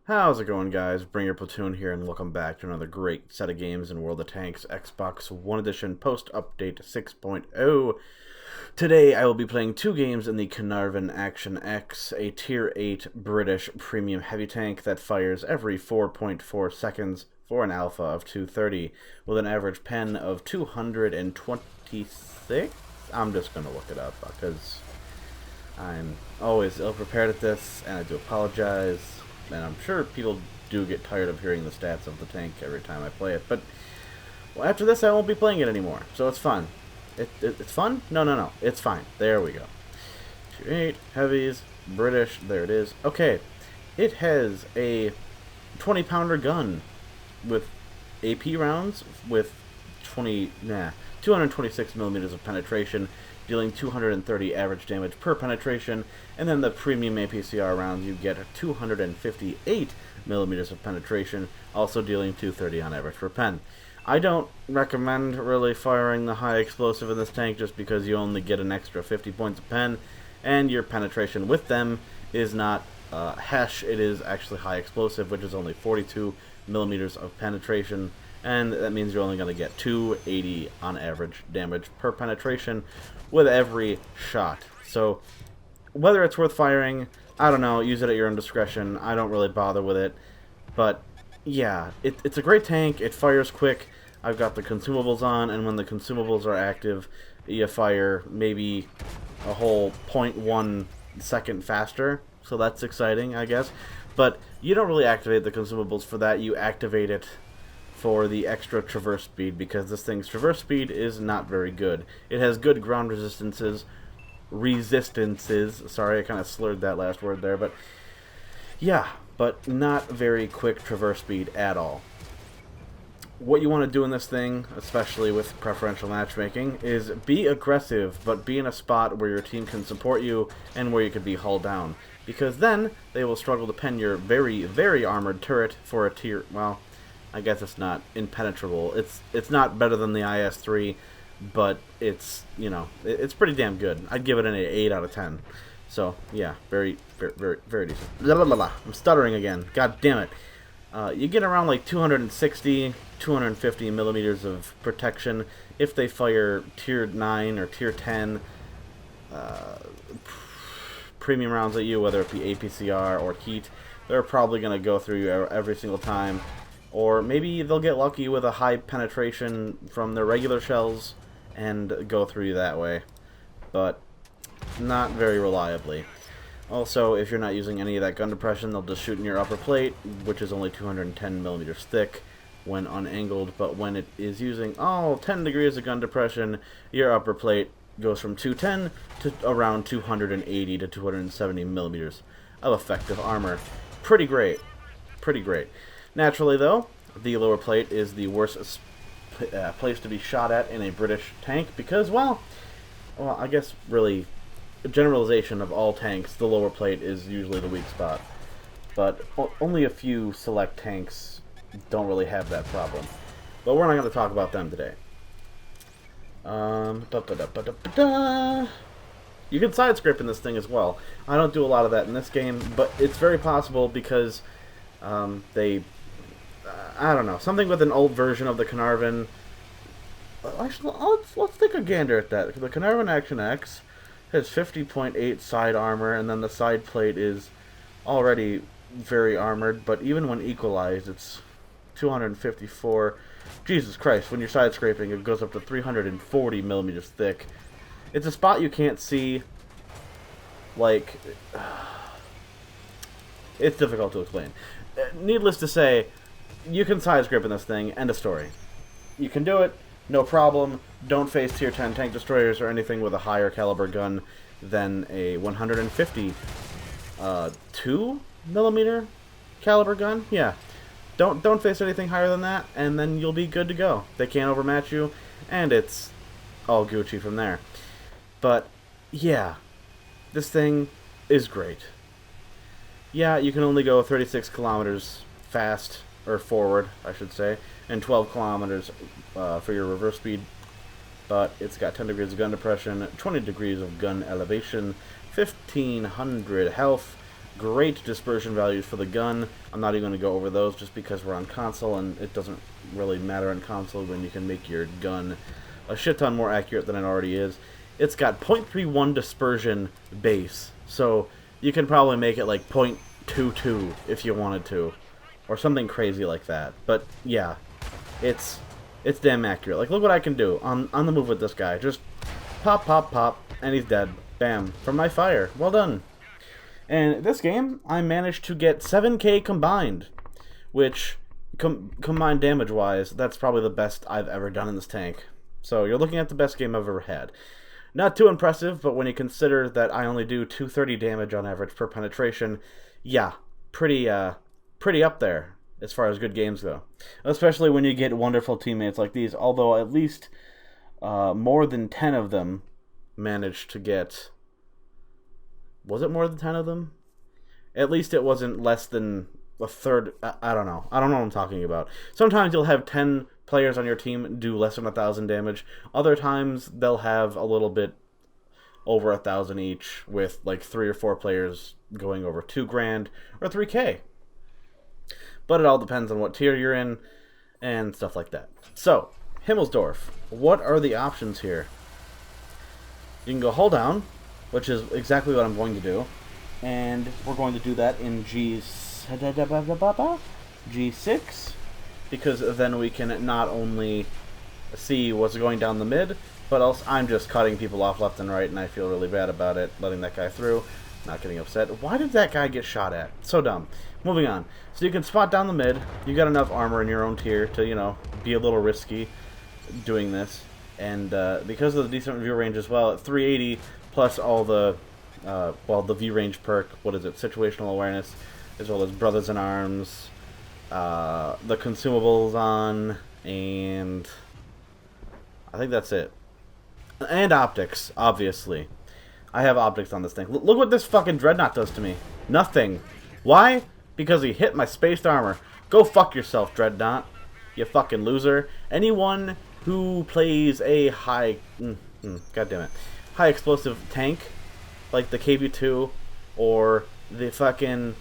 How's it going, guys? Bring Your Platoon here, and welcome back to another great set of games in World of Tanks Xbox One Edition post-update 6.0. Today, I will be playing two games in the Caernarvon Action X, a Tier 8 British premium heavy tank that fires every 4.4 seconds for an alpha of 230, with an average pen of 226? I'm just going to look it up, because I'm always ill-prepared at this, and I do apologize. And I'm sure people do get tired of hearing the stats of the tank every time I play it. But well, after this, I won't be playing it anymore. So it's fun. It's fun? No. It's fine. There we go. Tier 8, heavies, British. There it is. Okay. It has a 20-pounder gun with AP rounds with 226 millimeters of penetration, dealing 230 average damage per penetration, and then the premium APCR rounds you get 258 millimeters of penetration, also dealing 230 on average per pen. I don't recommend really firing the high explosive in this tank just because you only get an extra 50 points of pen, and your penetration with them is not HESH, it is actually high explosive, which is only 42 millimeters of penetration, and that means you're only going to get 280 on average damage per penetration with every shot. So whether it's worth firing, I don't know, use it at your own discretion. I don't really bother with it. But yeah, it's a great tank. It fires quick. I've got the consumables on, and when the consumables are active, you fire maybe a whole 0.1 second faster. So that's exciting, I guess. But you don't really activate the consumables for that. You activate it for the extra traverse speed, because this thing's traverse speed is not very good. It has good ground resistances, sorry, I kind of slurred that last word there, but yeah, but not very quick traverse speed at all. What you want to do in this thing, especially with preferential matchmaking, is be aggressive, but be in a spot where your team can support you and where you can be hulled down, because then they will struggle to pen your very, very armored turret for a tier, well, I guess it's not impenetrable. It's not better than the IS-3, but it's, you know, it's pretty damn good. I'd give it an 8 out of 10. So, yeah, very decent. Blah, blah, blah, blah. I'm stuttering again. God damn it. You get around like 260, 250 millimeters of protection if they fire Tier 9 or Tier 10 premium rounds at you, whether it be APCR or heat. They're probably going to go through you every single time. Or maybe they'll get lucky with a high penetration from their regular shells and go through you that way. But not very reliably. Also, if you're not using any of that gun depression, they'll just shoot in your upper plate, which is only 210 millimeters thick when unangled. But when it is using 10 degrees of gun depression, your upper plate goes from 210 to around 280 to 270 millimeters of effective armor. Pretty great. Pretty great. Naturally, though, the lower plate is the worst place to be shot at in a British tank because, well, I guess really, a generalization of all tanks, the lower plate is usually the weak spot. But only a few select tanks don't really have that problem. But we're not going to talk about them today. You can side script in this thing as well. I don't do a lot of that in this game, but it's very possible because I don't know, something with an old version of the Caernarvon. Actually, let's take a gander at that. The Caernarvon Action X has 50.8 side armor, and then the side plate is already very armored, but even when equalized, it's 254. Jesus Christ, when you're side scraping, it goes up to 340 millimeters thick. It's a spot you can't see. Like, it's difficult to explain. Needless to say, you can side script in this thing, end of story. You can do it, no problem. Don't face Tier 10 tank destroyers or anything with a higher caliber gun than a 150 2 millimeter caliber gun. Yeah, don't face anything higher than that, and then you'll be good to go. They can't overmatch you, and it's all Gucci from there. But yeah, this thing is great. Yeah, you can only go 36 kilometers fast, or forward, I should say, and 12 kilometers for your reverse speed. But it's got 10 degrees of gun depression, 20 degrees of gun elevation, 1500 health, Great dispersion values for the gun. I'm not even going to go over those just because we're on console, and it doesn't really matter on console when you can make your gun a shit ton more accurate than it already is. It's got 0.31 dispersion base, so you can probably make it like 0.22 if you wanted to, or something crazy like that. But yeah, it's damn accurate. Like, look what I can do on the move with this guy. Just pop, pop, pop, and he's dead. Bam, from my fire. Well done. And this game, I managed to get 7k combined, which, combined damage-wise, that's probably the best I've ever done in this tank. So you're looking at the best game I've ever had. Not too impressive, but when you consider that I only do 230 damage on average per penetration, yeah, pretty up there as far as good games go. Especially when you get wonderful teammates like these, although at least more than 10 of them managed to get... Was it more than 10 of them? At least it wasn't less than a third. I don't know. I don't know what I'm talking about. Sometimes you'll have 10 players on your team do less than 1,000 damage. Other times they'll have a little bit over 1,000 each, with like 3 or 4 players going over 2 grand or 3k. But it all depends on what tier you're in and stuff like that. So, Himmelsdorf. What are the options here? You can go hold down, which is exactly what I'm going to do. And we're going to do that in G6, because then we can not only see what's going down the mid, but also I'm just cutting people off left and right, and I feel really bad about it, letting that guy through, not getting upset. Why did that guy get shot at? So dumb. Moving on. So you can spot down the mid. You got enough armor in your own tier to, you know, be a little risky doing this. And because of the decent view range as well, at 380, plus all the, the view range perk, what is it, situational awareness, as well as Brothers in Arms, the consumables on, and I think that's it. And optics, obviously. I have optics on this thing. Look what this fucking Dreadnought does to me. Nothing. Why? Because he hit my spaced armor. Go fuck yourself, Dreadnought. You fucking loser. Anyone who plays a high... God damn it. High explosive tank, like the KV-2, or the fucking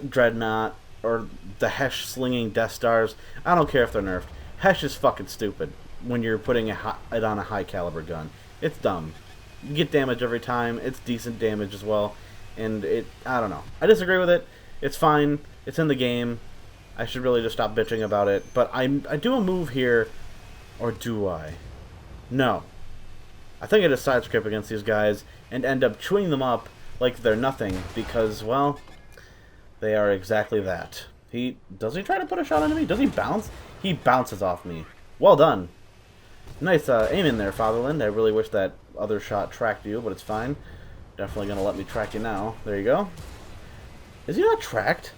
Dreadnought, or the Hesh slinging Death Stars. I don't care if they're nerfed. Hesh is fucking stupid when you're putting it on a high caliber gun. It's dumb. You get damage every time. It's decent damage as well. And I don't know. I disagree with it. It's fine. It's in the game. I should really just stop bitching about it. But I do a move here, or do I? No. I think I just side script against these guys and end up chewing them up like they're nothing because, well, they are exactly that. Does he try to put a shot onto me? Does he bounce? He bounces off me. Well done. Nice aim in there, Fatherland. I really wish that other shot tracked you, but it's fine. Definitely gonna let me track you now. There you go. Is he not tracked?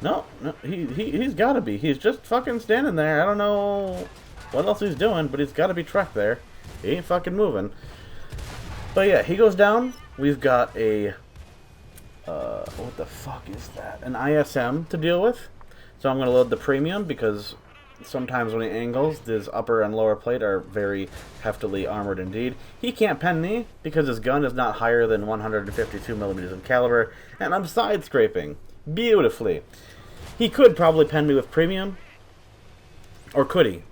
No, he's gotta be. He's just fucking standing there. I don't know what else he's doing, but he's gotta be tracked there. He ain't fucking moving. But yeah, he goes down. We've got a... what the fuck is that? An ISM to deal with. So I'm gonna load the premium because sometimes when he angles, his upper and lower plate are very heftily armored indeed. He can't pen me because his gun is not higher than 152 millimeters in caliber, and I'm side scraping beautifully. He could probably pen me with premium, or could he?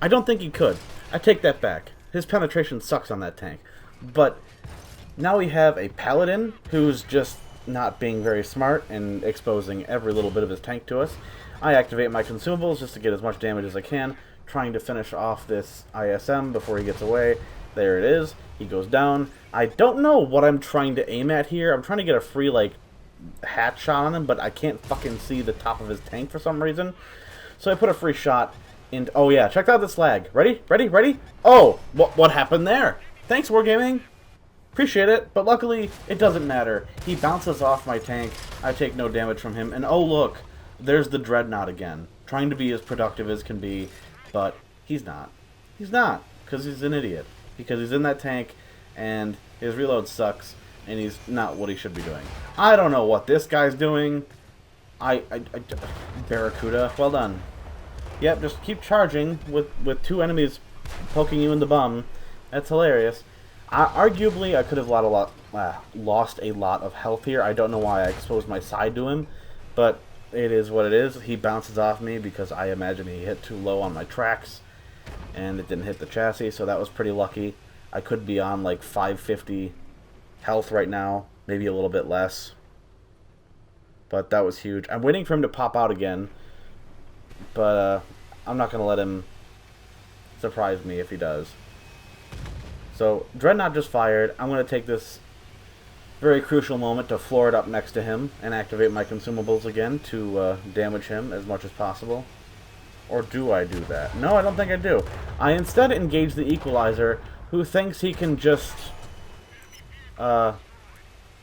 I don't think he could. I take that back. His penetration sucks on that tank. But now we have a paladin who's just not being very smart and exposing every little bit of his tank to us. I activate my consumables just to get as much damage as I can, trying to finish off this ISM before he gets away. There it is. He goes down. I don't know what I'm trying to aim at here. I'm trying to get a free, like, hat shot on him, but I can't fucking see the top of his tank for some reason. So I put a free shot in... Oh, yeah. Check out this lag. Ready? Ready? Ready? Oh! What happened there? Thanks, Wargaming. Appreciate it, but luckily, it doesn't matter. He bounces off my tank. I take no damage from him. And oh, look. There's the Dreadnought again. Trying to be as productive as can be, but he's not. He's not, because he's an idiot. Because he's in that tank, and his reload sucks, and he's not what he should be doing. I don't know what this guy's doing. Barracuda, well done. Yep, just keep charging with 2 enemies poking you in the bum. That's hilarious. Arguably, I could have lost a lot of health here. I don't know why I exposed my side to him, but it is what it is. He bounces off me because I imagine he hit too low on my tracks, and it didn't hit the chassis, so that was pretty lucky. I could be on like 550 health right now, maybe a little bit less, but that was huge. I'm waiting for him to pop out again, but I'm not going to let him surprise me if he does. So, Dreadnought just fired. I'm going to take this very crucial moment to floor it up next to him and activate my consumables again to damage him as much as possible. Or do I do that? No, I don't think I do. I instead engage the Equalizer, who thinks he can just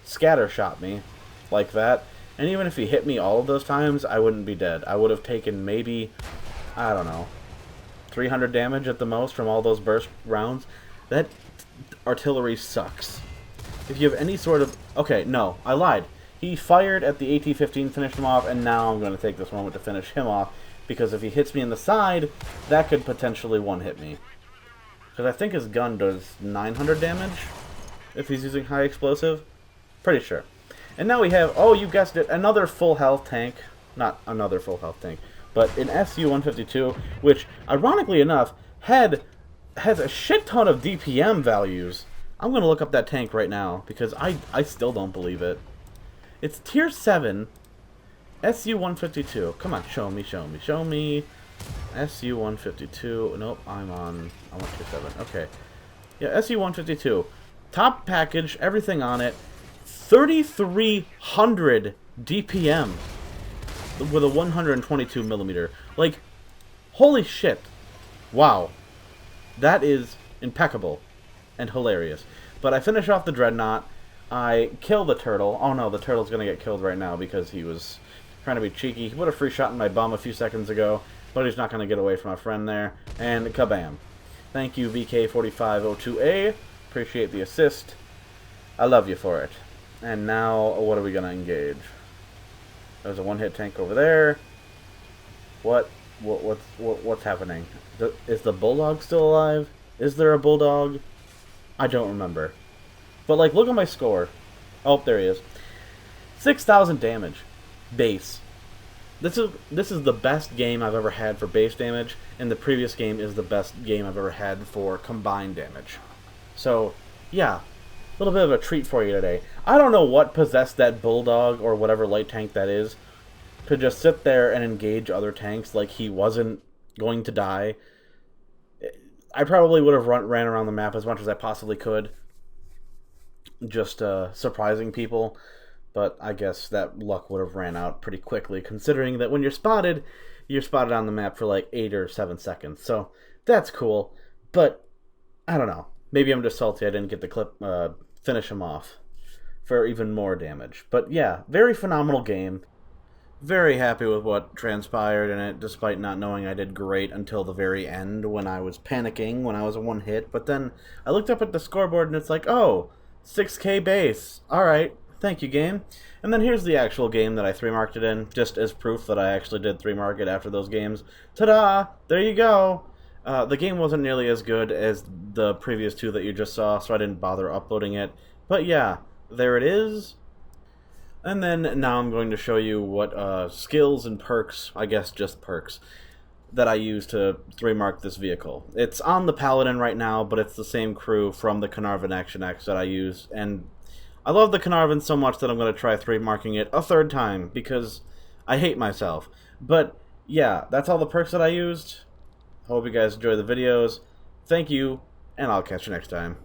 scattershot me like that. And even if he hit me all of those times, I wouldn't be dead. I would have taken maybe, I don't know, 300 damage at the most from all those burst rounds. That artillery sucks. If you have any sort of... Okay, no, I lied. He fired at the AT-15, finished him off, and now I'm going to take this moment to finish him off, because if he hits me in the side, that could potentially one-hit me. Because I think his gun does 900 damage, if he's using high explosive. Pretty sure. And now we have, oh, you guessed it, another full health tank. Not another full health tank, but an SU-152, which, ironically enough, has a shit ton of DPM values. I'm going to look up that tank right now, because I still don't believe it. It's tier 7, SU-152. Come on, show me, show me, show me. SU-152. Nope, I want tier 7. Okay. Yeah, SU-152. Top package, everything on it. 3,300 DPM with a 122 millimeter. Like, holy shit. Wow. That is impeccable and hilarious. But I finish off the Dreadnought. I kill the turtle. Oh no, the turtle's gonna get killed right now because he was trying to be cheeky. He put a free shot in my bum a few seconds ago, but he's not gonna get away from my friend there. And kabam. Thank you, VK4502A. Appreciate the assist. I love you for it. And now, what are we gonna engage? There's a one-hit tank over there. What's happening? Is the bulldog still alive? Is there a bulldog? I don't remember. But like, look at my score. Oh, there he is. 6,000 damage, base. This is the best game I've ever had for base damage, and the previous game is the best game I've ever had for combined damage. So, yeah, a little bit of a treat for you today. I don't know what possessed that bulldog or whatever light tank that is to just sit there and engage other tanks like he wasn't going to die. I probably would have ran around the map as much as I possibly could, just surprising people, but I guess that luck would have ran out pretty quickly, considering that when you're spotted on the map for like 8 or 7 seconds. So that's cool, but I don't know. Maybe I'm just salty I didn't get the finish him off for even more damage. But yeah, very phenomenal game. Very happy with what transpired in it, despite not knowing I did great until the very end when I was panicking when I was a one hit. But then I looked up at the scoreboard and it's like, oh, 6K base. Alright, thank you, game. And then here's the actual game that I 3-marked it in, just as proof that I actually did 3-mark it after those games. Ta-da! There you go! The game wasn't nearly as good as the previous two that you just saw, so I didn't bother uploading it. But yeah, there it is. And then now I'm going to show you what skills and perks, I guess just perks, that I use to 3-mark this vehicle. It's on the Paladin right now, but it's the same crew from the Caernarvon Action X that I use. And I love the Caernarvon so much that I'm going to try 3-marking it a third time, because I hate myself. But yeah, that's all the perks that I used. Hope you guys enjoy the videos. Thank you, and I'll catch you next time.